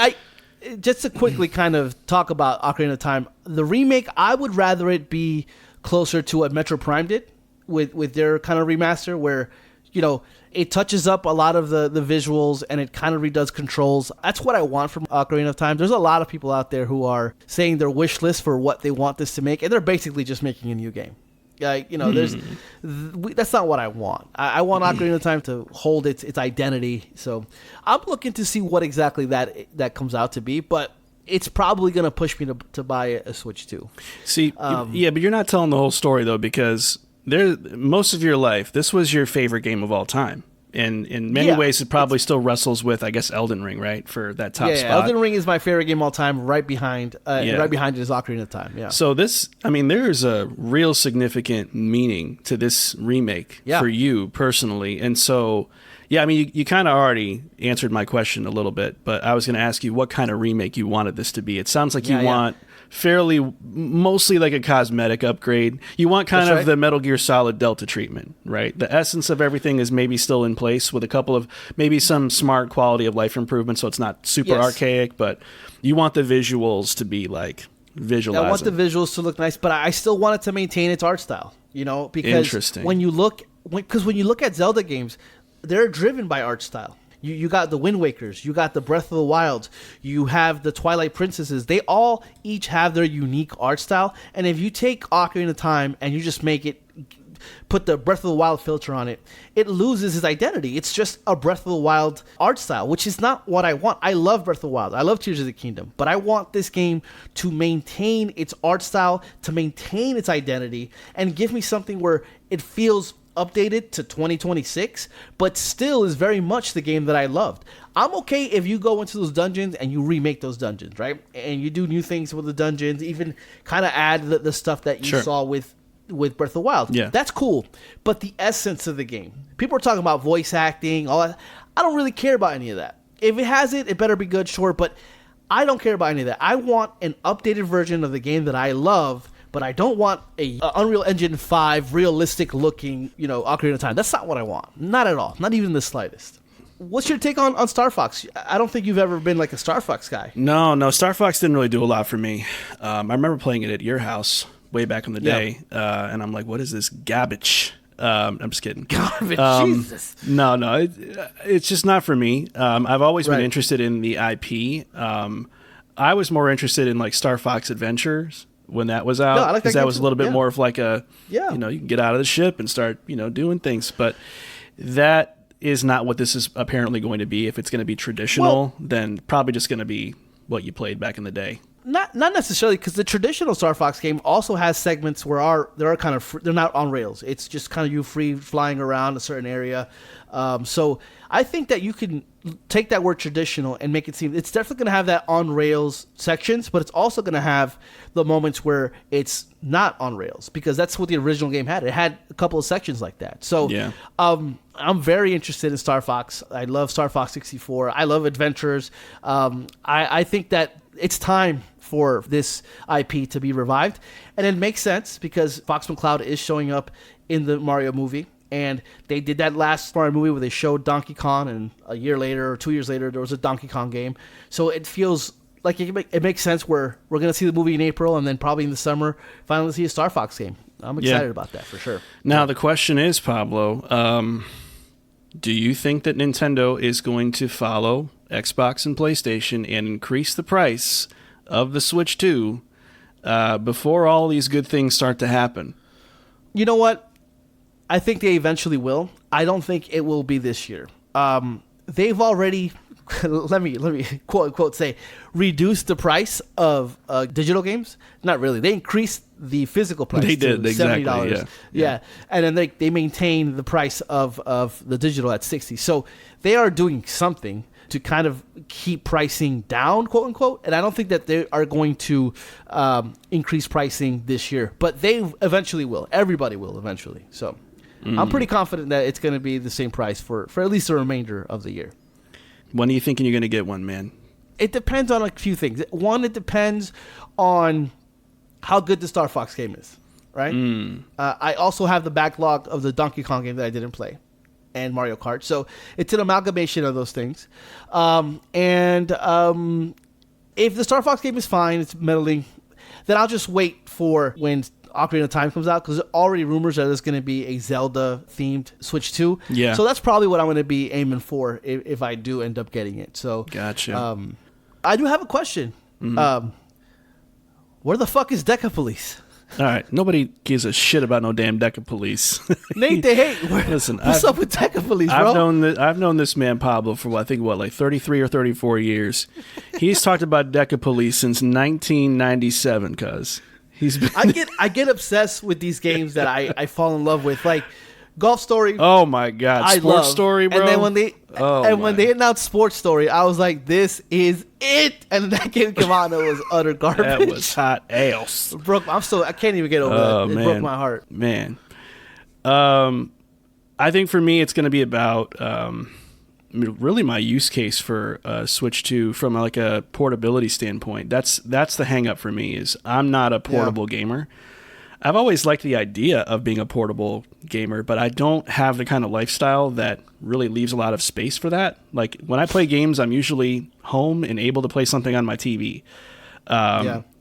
Speaker 2: just to quickly kind of talk about Ocarina of Time, the remake, I would rather it be closer to what Metro Prime did with their kind of remaster, where, it touches up a lot of the visuals and it kind of redoes controls. That's what I want from Ocarina of Time. There's a lot of people out there who are saying their wish list for what they want this to make, and they're basically just making a new game. That's not what I want. I want Ocarina of Time to hold its identity. So I'm looking to see what exactly that comes out to be. But it's probably going to push me to buy a Switch 2.
Speaker 1: See, yeah, but you're not telling the whole story, though, because most of your life, this was your favorite game of all time. And in many ways, it probably still wrestles with, I guess, Elden Ring, right, for that top spot.
Speaker 2: Elden Ring is my favorite game of all time. Right behind it is Ocarina of Time. Yeah.
Speaker 1: So there's a real significant meaning to this remake for you personally, and so. Yeah, I mean, you kind of already answered my question a little bit, but I was going to ask you what kind of remake you wanted this to be. It sounds like you want mostly like a cosmetic upgrade. You want kind of the Metal Gear Solid Delta treatment, right? The essence of everything is maybe still in place with a couple of maybe some smart quality of life improvements, so it's not super archaic, but you want the visuals to be like visualizing.
Speaker 2: I want the visuals to look nice, but I still want it to maintain its art style, because when you look at Zelda games, they're driven by art style. You got the Wind Wakers, you got the Breath of the Wild, you have the Twilight Princesses. They all each have their unique art style. And if you take Ocarina of Time and you just put the Breath of the Wild filter on it, it loses its identity. It's just a Breath of the Wild art style, which is not what I want. I love Breath of the Wild. I love Tears of the Kingdom. But I want this game to maintain its art style, to maintain its identity, and give me something where it feels updated to 2026, but still is very much the game that I loved. I'm okay if you go into those dungeons and you remake those dungeons, right? And you do new things with the dungeons, even kind of add the stuff that you saw with Breath of the Wild. Yeah. That's cool. But the essence of the game, people are talking about voice acting, all that. I don't really care about any of that. If it has it better be good, sure, but I don't care about any of that. I want an updated version of the game that I love, but I don't want a Unreal Engine 5 realistic looking, Ocarina of Time. That's not what I want. Not at all. Not even the slightest. What's your take on Star Fox? I don't think you've ever been like a Star Fox guy.
Speaker 1: No, Star Fox didn't really do a lot for me. I remember playing it at your house way back in the day, and I'm like, what is this garbage? I'm just kidding.
Speaker 2: Garbage, Jesus.
Speaker 1: No, it's just not for me. I've always been interested in the IP. I was more interested in like Star Fox Adventures when that was out, because that was a little bit more of like you can get out of the ship and start, doing things. But that is not what this is apparently going to be. If it's going to be traditional, then probably just going to be what you played back in the day.
Speaker 2: Not necessarily, because the traditional Star Fox game also has segments where they're kind of they're not on rails. It's just kind of you free flying around a certain area. So I think that you can take that word traditional and make it seem it's definitely going to have that on rails sections, but it's also going to have the moments where it's not on rails, because that's what the original game had. It had a couple of sections like that. So I'm very interested in Star Fox. I love Star Fox 64. I love adventures. I think that it's time for this IP to be revived, and it makes sense because Fox McCloud is showing up in the Mario movie, and they did that last Mario movie where they showed Donkey Kong, and a year later or 2 years later there was a Donkey Kong game. So it feels like it makes sense where we're going to see the movie in April, and then probably in the summer finally see a Star Fox game. I'm excited about that for sure.
Speaker 1: Now the question is, Pablo, do you think that Nintendo is going to follow Xbox and PlayStation and increase the price of the Switch 2 before all these good things start to happen?
Speaker 2: You know what? I think they eventually will. I don't think it will be this year. They've already, let me quote unquote say, reduced the price of digital games. Not really. They increased the physical price.
Speaker 1: They did,
Speaker 2: to
Speaker 1: exactly.
Speaker 2: $70. Yeah. And then they maintain the price of the digital at $60. So they are doing something to kind of keep pricing down, quote unquote. And I don't think that they are going to increase pricing this year, but they eventually will. Everybody will eventually. So I'm pretty confident that it's going to be the same price for at least the remainder of the year.
Speaker 1: When are you thinking you're going to get one, man?
Speaker 2: It depends on a few things. One, it depends on how good the Star Fox game is, right? I also have the backlog of the Donkey Kong game that I didn't play, and Mario Kart. So it's an amalgamation of those things. If the Star Fox game is fine, it's meddling, then I'll just wait for when Ocarina of Time comes out, because there's already rumors that there's going to be a Zelda-themed Switch 2. Yeah. So that's probably what I'm going to be aiming for if I do end up getting it. So
Speaker 1: gotcha.
Speaker 2: I do have a question. Where the fuck is Deca Police?
Speaker 1: All right, nobody gives a shit about no damn Deca Police.
Speaker 2: Nate, they hate.
Speaker 1: Listen,
Speaker 2: what's up with Deca Police, bro?
Speaker 1: I've known this man Pablo for like 33 or 34 years. He's talked about Deca Police since 1997, cuz.
Speaker 2: I get obsessed with these games that I fall in love with, like Golf Story.
Speaker 1: Oh my god, Sports Story, bro.
Speaker 2: And then when they announced Sports Story, I was like, this is it. And then that game came out and it was utter garbage.
Speaker 1: That was hot ass.
Speaker 2: I can't even get over that. It broke my heart.
Speaker 1: Man. I think for me it's going to be about really my use case for Switch 2 from like a portability standpoint. That's the hang up for me is I'm not a portable gamer. I've always liked the idea of being a portable gamer, but I don't have the kind of lifestyle that really leaves a lot of space for that. Like when I play games, I'm usually home and able to play something on my TV.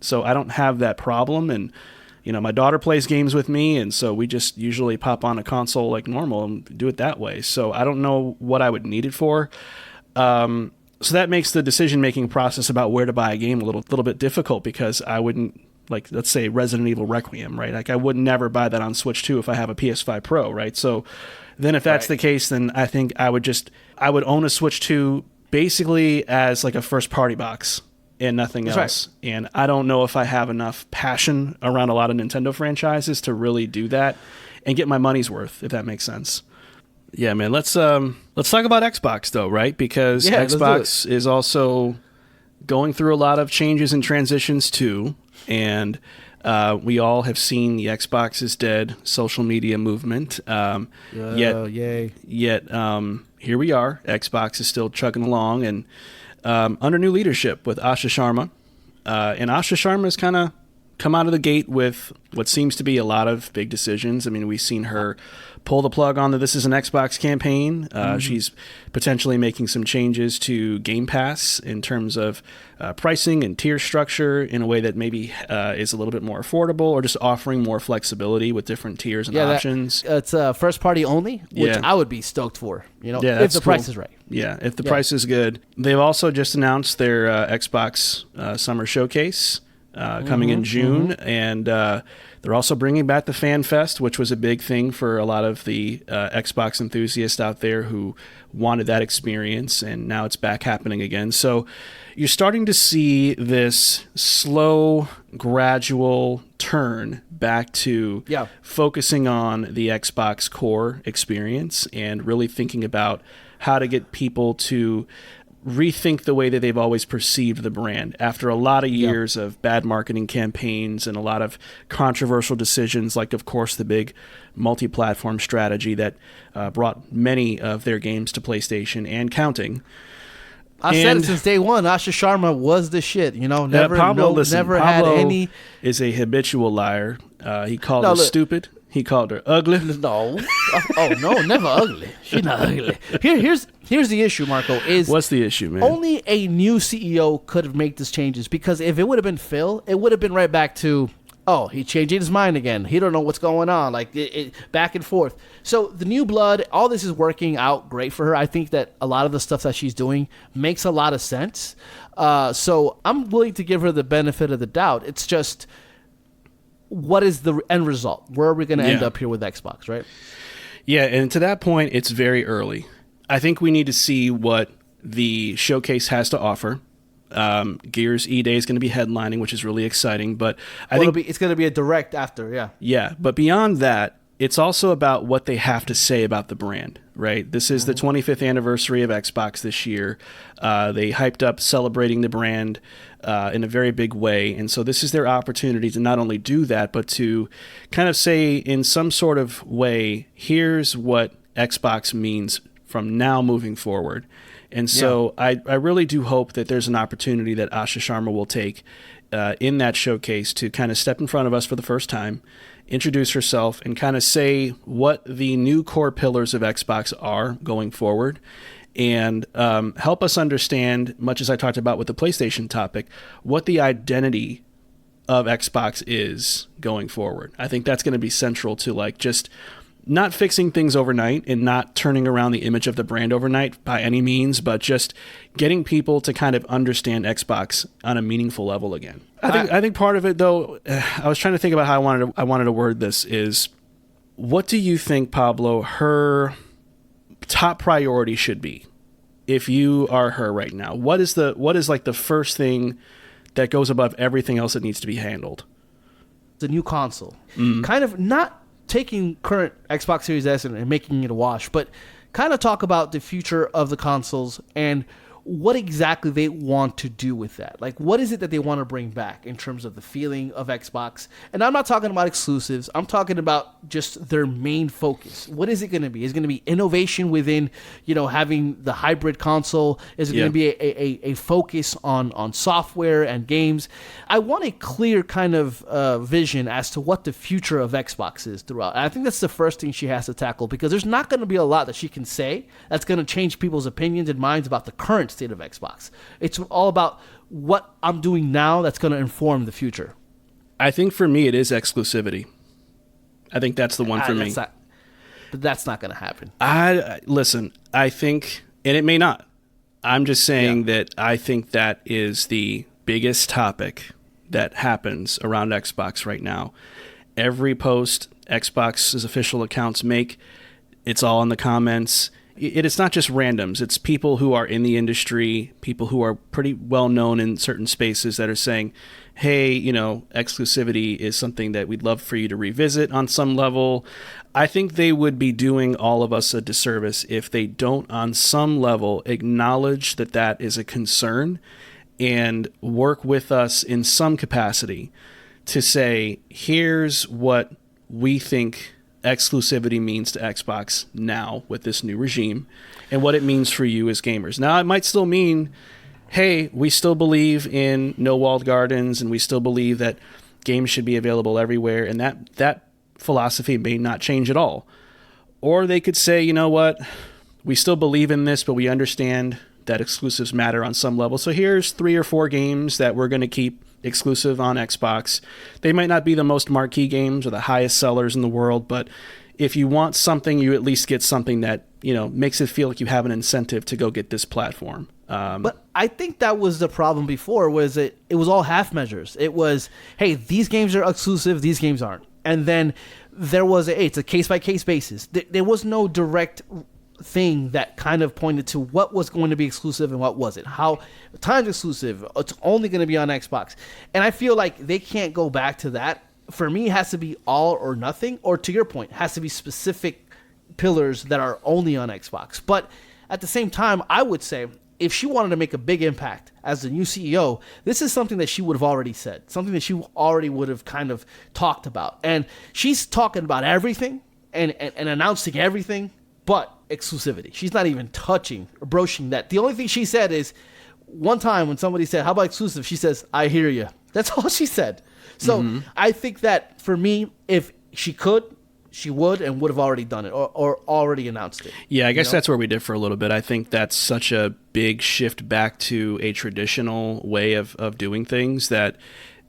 Speaker 1: So I don't have that problem. And, you know, my daughter plays games with me. And so we just usually pop on a console like normal and do it that way. So I don't know what I would need it for. So that makes the decision-making process about where to buy a game a little bit difficult because I wouldn't, like, let's say Resident Evil Requiem, right? Like, I would never buy that on Switch 2 if I have a PS5 Pro, right? So then if that's the case, then I think I would own a Switch 2 basically as like a first-party box and nothing else. Right. And I don't know if I have enough passion around a lot of Nintendo franchises to really do that and get my money's worth, if that makes sense. Yeah, man, let's talk about Xbox, though, right? Because Xbox is also going through a lot of changes and transitions, too. And we all have seen the Xbox is dead social media movement. Yet here we are. Xbox is still chugging along and under new leadership with Asha Sharma. And Asha Sharma has kind of come out of the gate with what seems to be a lot of big decisions. I mean, we've seen her pull the plug on the This Is an Xbox campaign. She's potentially making some changes to Game Pass in terms of pricing and tier structure in a way that maybe is a little bit more affordable or just offering more flexibility with different tiers and options.
Speaker 2: It's first party only, which I would be stoked for, if the price is right.
Speaker 1: Yeah, if the price is good. They've also just announced their Xbox Summer Showcase coming in June, and they're also bringing back the Fan Fest, which was a big thing for a lot of the Xbox enthusiasts out there who wanted that experience, and now it's back happening again. So you're starting to see this slow, gradual turn back to focusing on the Xbox core experience and really thinking about how to get people to rethink the way that they've always perceived the brand after a lot of years of bad marketing campaigns and a lot of controversial decisions, like, of course, the big multi-platform strategy that brought many of their games to PlayStation and counting.
Speaker 2: I said it since day one. Asha Sharma was the shit. Never had any.
Speaker 1: Is a habitual liar. He called her stupid. He called her ugly.
Speaker 2: No. No, never ugly. She's not ugly. Here's the issue, Marco.
Speaker 1: What's the issue, man?
Speaker 2: Only a new CEO could have made these changes, because if it would have been Phil, it would have been right back to, he changing his mind again. He don't know what's going on. Like, it back and forth. So the new blood, all this is working out great for her. I think that a lot of the stuff that she's doing makes a lot of sense. So I'm willing to give her the benefit of the doubt. It's just, what is the end result? Where are we going to end up here with Xbox, right?
Speaker 1: Yeah, and to that point, it's very early. I think we need to see what the showcase has to offer. Gears E-Day is going to be headlining, which is really exciting. But I think
Speaker 2: it's going to be a direct after, yeah.
Speaker 1: Yeah, but beyond that, it's also about what they have to say about the brand, right? This is the 25th anniversary of Xbox this year. They hyped up celebrating the brand in a very big way. And so this is their opportunity to not only do that, but to kind of say in some sort of way, here's what Xbox means from now moving forward. And so I really do hope that there's an opportunity that Asha Sharma will take in that showcase to kind of step in front of us for the first time, introduce herself, and kind of say what the new core pillars of Xbox are going forward, and help us understand, much as I talked about with the PlayStation topic, what the identity of Xbox is going forward. I think that's going to be central to, like, just not fixing things overnight and not turning around the image of the brand overnight by any means, but just getting people to kind of understand Xbox on a meaningful level again. I think part of it, though, I was trying to think about how I wanted to word this is, what do you think, Pablo, her top priority should be if you are her right now? What is like the first thing that goes above everything else that needs to be handled?
Speaker 2: The new console. Kind of not taking current Xbox Series S and making it a wash, but kind of talk about the future of the consoles and what exactly they want to do with that. Like, what is it that they want to bring back in terms of the feeling of Xbox? And I'm not talking about exclusives. I'm talking about just their main focus. What is it going to be? Is it going to be innovation within, having the hybrid console? Is it going to be a focus on software and games? I want a clear kind of vision as to what the future of Xbox is throughout. And I think that's the first thing she has to tackle, because there's not going to be a lot that she can say that's going to change people's opinions and minds about the current state of Xbox. It's all about what I'm doing now that's going to inform the future.
Speaker 1: I think for me it is exclusivity. I think that's the one for me.
Speaker 2: But that's not going to happen.
Speaker 1: Listen, I think, and it may not. I'm just saying that I think that is the biggest topic that happens around Xbox right now. Every post Xbox's official accounts make, it's all in the comments. It's not just randoms. It's people who are in the industry, people who are pretty well known in certain spaces that are saying, hey, exclusivity is something that we'd love for you to revisit on some level. I think they would be doing all of us a disservice if they don't on some level acknowledge that that is a concern and work with us in some capacity to say, here's what we think exclusivity means to Xbox now with this new regime and what it means for you as gamers. Now, it might still mean, hey, we still believe in no walled gardens and we still believe that games should be available everywhere, and that philosophy may not change at all. Or they could say, you know what, we still believe in this, but we understand that exclusives matter on some level. So here's 3 or 4 games that we're going to keep exclusive on Xbox. They might not be the most marquee games or the highest sellers in the world, but if you want something, you at least get something that, makes it feel like you have an incentive to go get this platform.
Speaker 2: But I think that was the problem before, was it was all half measures. It was, hey, these games are exclusive, these games aren't. And then there was it's a case-by-case basis. There was no direct thing that kind of pointed to what was going to be exclusive and what wasn't. How times exclusive, it's only going to be on Xbox. And I feel like they can't go back to that. For me, it has to be all or nothing, or to your point, has to be specific pillars that are only on Xbox. But at the same time, I would say if she wanted to make a big impact as the new CEO, this is something that she would have already said, something that she already would have kind of talked about. And she's talking about everything and announcing everything but exclusivity. She's not even touching or broaching that. The only thing she said is, one time when somebody said, how about exclusive? She says, I hear you. That's all she said. So I think that for me, if she could, she would and would have already done it or already announced it.
Speaker 1: Yeah, I guess that's where we differ a little bit. I think that's such a big shift back to a traditional way of doing things that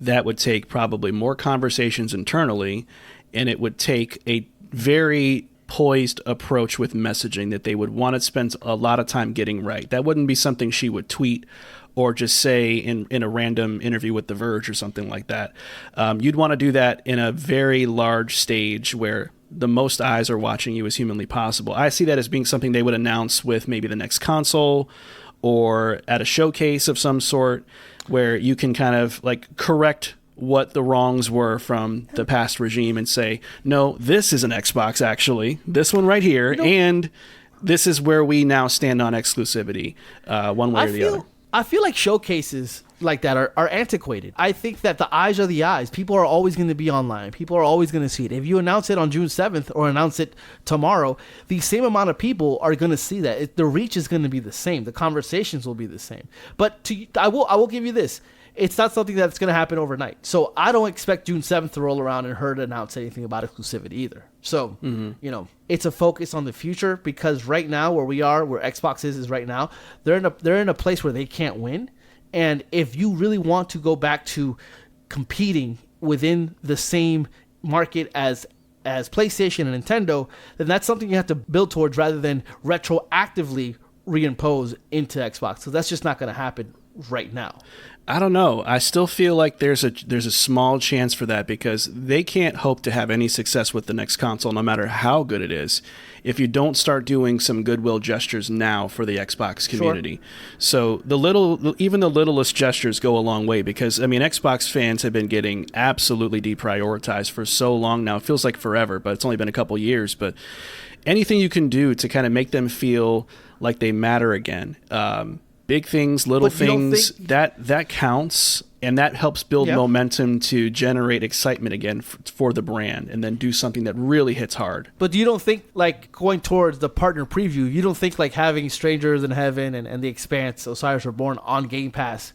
Speaker 1: would take probably more conversations internally, and it would take a very poised approach with messaging that they would want to spend a lot of time getting right. That wouldn't be something she would tweet or just say in a random interview with The Verge or something like that. You'd want to do that in a very large stage where the most eyes are watching you as humanly possible. I see that as being something they would announce with maybe the next console or at a showcase of some sort where you can kind of like correct what the wrongs were from the past regime and say, no, this is an Xbox actually, this one right here, and this is where we now stand on exclusivity, one way or the other.
Speaker 2: I feel like showcases like that are antiquated. I think that the eyes are the eyes. People are always going to be online. People are always going to see it. If you announce it on June 7th or announce it tomorrow, the same amount of people are going to see that. The reach is going to be the same. The conversations will be the same. But I will give you this. It's not something that's going to happen overnight. So I don't expect June 7th to roll around and her to announce anything about exclusivity either. So, it's a focus on the future, because right now where we are, where Xbox is right now, they're in a place where they can't win. And if you really want to go back to competing within the same market as as PlayStation and Nintendo, then that's something you have to build towards rather than retroactively reimpose into Xbox. So that's just not going to happen right now.
Speaker 1: I don't know. I still feel like there's a small chance for that because they can't hope to have any success with the next console, no matter how good it is, if you don't start doing some goodwill gestures now for the Xbox community. Sure. So even the littlest gestures go a long way because, I mean, Xbox fans have been getting absolutely deprioritized for so long now. It feels like forever, but it's only been a couple years. But anything you can do to kind of make them feel like they matter again, big things, little things, that counts, and that helps build momentum to generate excitement again for the brand, and then do something that really hits hard.
Speaker 2: But you don't think, like, going towards the partner preview, you don't think, like, having Strangers in Heaven and The Expanse, Osiris Reborn on Game Pass,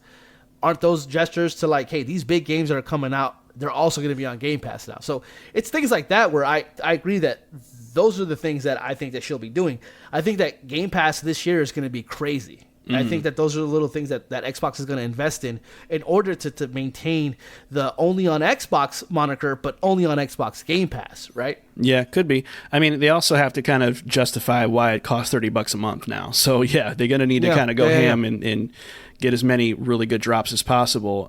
Speaker 2: aren't those gestures to, like, hey, these big games that are coming out, they're also going to be on Game Pass now. So it's things like that where I agree that those are the things that I think that she'll be doing. I think that Game Pass this year is going to be crazy. I think that those are the little things that Xbox is going to invest in order to maintain the only on Xbox moniker, but only on Xbox Game Pass, right?
Speaker 1: Yeah, could be. I mean, they also have to kind of justify why it costs $30 a month now. So, yeah, they're going to need to kind of go ham and get as many really good drops as possible.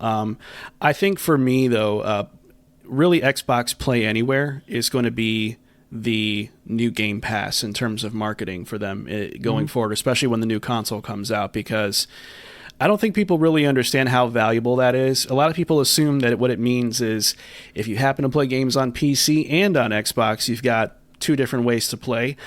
Speaker 1: I think for me, though, really Xbox Play Anywhere is going to be the new Game Pass in terms of marketing for them going forward, especially when the new console comes out, because I don't think people really understand how valuable that is. A lot of people assume that what it means is if you happen to play games on PC and on Xbox, you've got two different ways to play.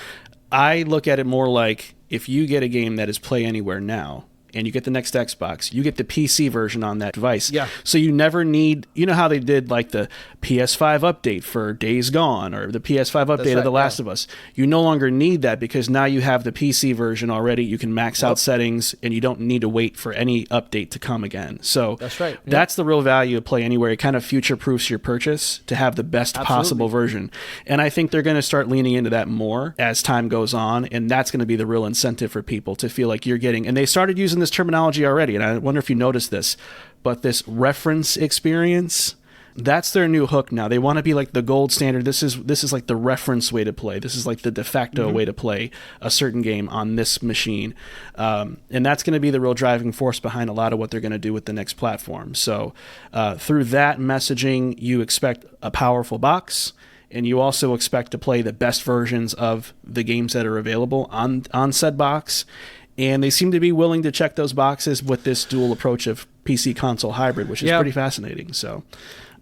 Speaker 1: I look at it more like if you get a game that is Play Anywhere now, and you get the next Xbox, you get the PC version on that device.
Speaker 2: Yeah.
Speaker 1: So you never need, you know how they did like the PS5 update for Days Gone or the PS5 update of The Last of Us. You no longer need that because now you have the PC version already. You can max out settings and you don't need to wait for any update to come again. So
Speaker 2: that's right.
Speaker 1: That's the real value of Play Anywhere. It kind of future-proofs your purchase to have the best possible version. And I think they're going to start leaning into that more as time goes on. And that's going to be the real incentive for people to feel like you're getting, and they started using this terminology already, and I wonder if you noticed this, but this reference experience, that's their new hook now. They want to be like the gold standard. This is like the reference way to play. This is like the de facto way to play a certain game on this machine. And that's going to be the real driving force behind a lot of what they're going to do with the next platform. So through that messaging, you expect a powerful box, and you also expect to play the best versions of the games that are available on said box. And they seem to be willing to check those boxes with this dual approach of PC console hybrid, which is pretty fascinating. So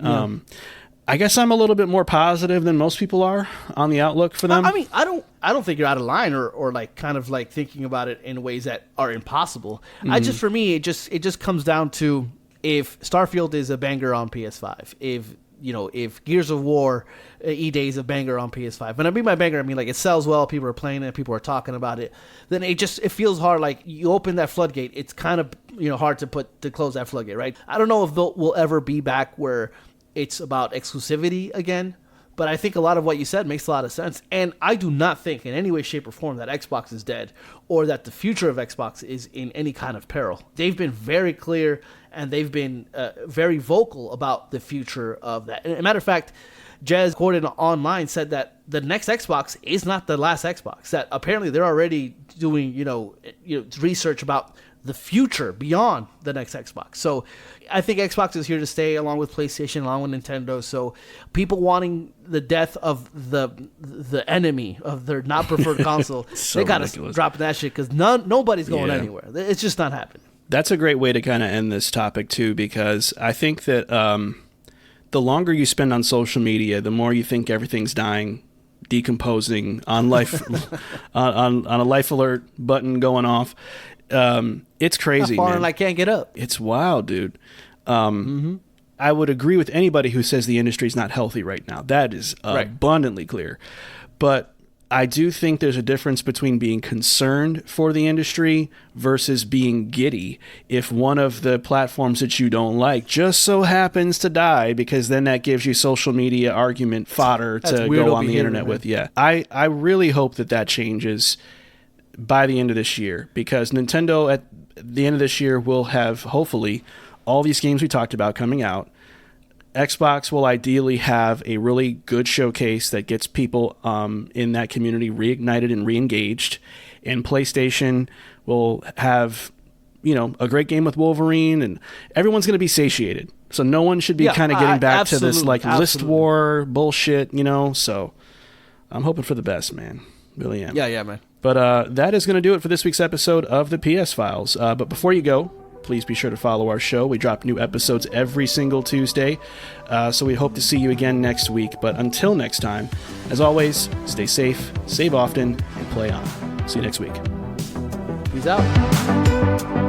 Speaker 1: I guess I'm a little bit more positive than most people are on the outlook for them.
Speaker 2: I mean, I don't think you're out of line or like kind of like thinking about it in ways that are impossible. For me, it just comes down to if Starfield is a banger on PS5, if Gears of War E-Day is a banger on PS5. When I mean by banger, I mean like it sells well, people are playing it, people are talking about it, then it feels hard. Like you open that floodgate, it's kind of hard to close that floodgate, right? I don't know if we'll ever be back where it's about exclusivity again, but I think a lot of what you said makes a lot of sense. And I do not think in any way, shape, or form that Xbox is dead or that the future of Xbox is in any kind of peril. They've been very clear and they've been very vocal about the future of that. And as a matter of fact, Jez quoted online said that the next Xbox is not the last Xbox. That apparently they're already doing research about the future beyond the next Xbox. So I think Xbox is here to stay, along with PlayStation, along with Nintendo. So people wanting the death of the enemy of their not preferred console,
Speaker 1: so
Speaker 2: they got to drop that shit because nobody's going anywhere. It's just not happening.
Speaker 1: That's a great way to kind of end this topic too, because I think that the longer you spend on social media, the more you think everything's dying, decomposing, on life on a life alert button going off. It's crazy, man.
Speaker 2: I can't get up.
Speaker 1: It's wild, dude. I would agree with anybody who says the industry's not healthy right now. That is abundantly clear. But I do think there's a difference between being concerned for the industry versus being giddy if one of the platforms that you don't like just so happens to die, because then that gives you social media argument fodder to go on the internet with. Yeah, I really hope that changes by the end of this year, because Nintendo at the end of this year will have hopefully all these games we talked about coming out. Xbox will ideally have a really good showcase that gets people in that community reignited and reengaged, and PlayStation will have, a great game with Wolverine, and everyone's going to be satiated. So no one should be kind of getting back to this list war bullshit, So I'm hoping for the best, man. Really am.
Speaker 2: Yeah, man.
Speaker 1: But that is going to do it for this week's episode of the PS Files. But before you go, please be sure to follow our show. We drop new episodes every single Tuesday. So we hope to see you again next week. But until next time, as always, stay safe, save often, and play on. See you next week.
Speaker 2: Peace out.